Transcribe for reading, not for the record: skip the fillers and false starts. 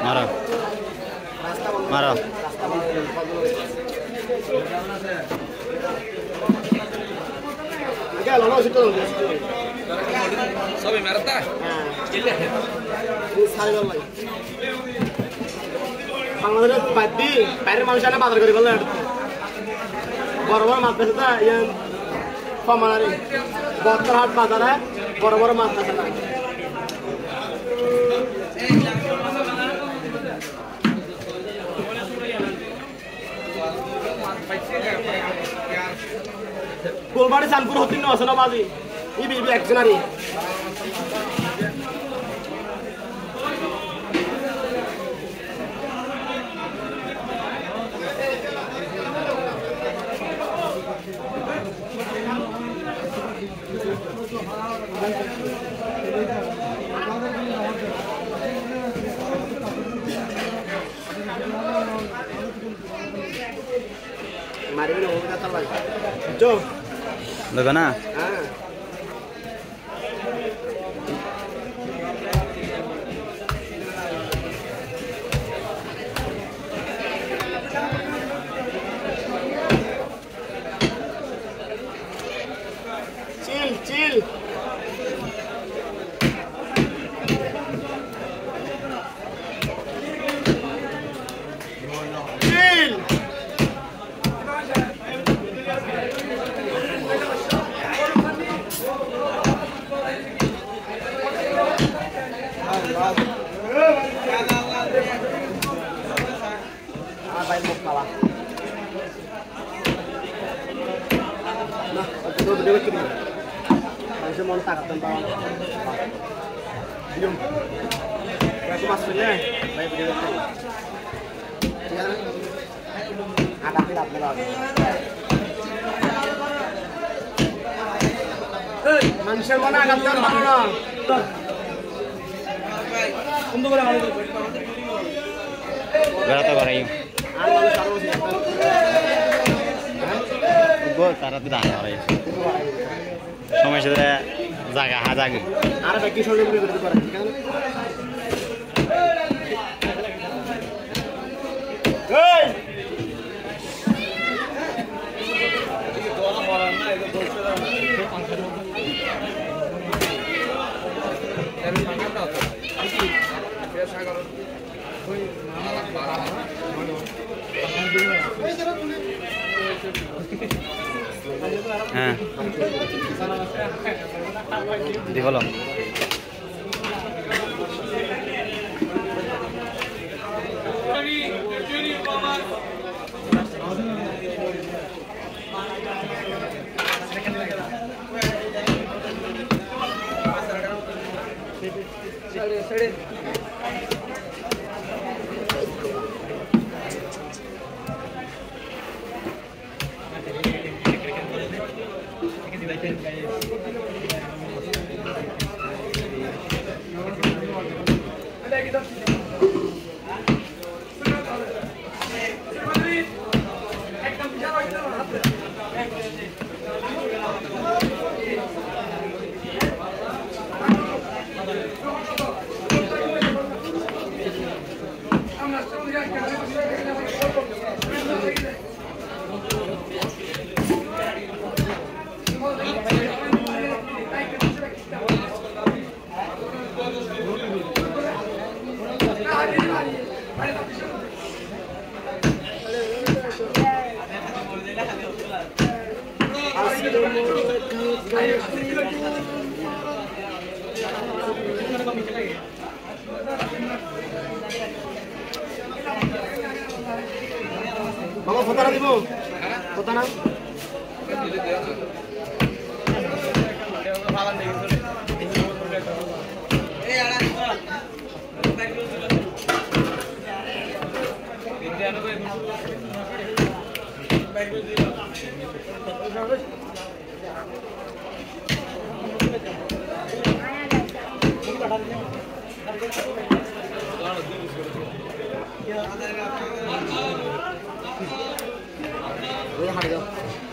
মারো মারো সবই মেরতা বাংলাদেশের বাদ দিয়ে বাইরের মানুষ আনা বাজার করে বললেন বড় বড় মাছ বেছে কমানারি বর্তরহাট বাজারে বড় বড় মাছ বেছে না গোলবাড়ি চানপুর হতে আছে না বাজি ইবি একজনারি Mari minum kita telan. Jo. Lagana. Chill, chill. Chill. Baik mau kalah. Nah, itu udah lewat kiri. Langsung montak tentang. Diam. Aku masuknya. Baik video lewat. Ada pilap belakang. Manusia mana agak terbang mana? Untuk berapa kali? Berapa kali? Gue taruh tidak ada orang. Sama sudah jaga hajaga. Ada bagi soalnya beri berdebar, kan? Hey! হ্যাঁ দি বলো Bapak foto nanti bu, foto nanti. Ini harga.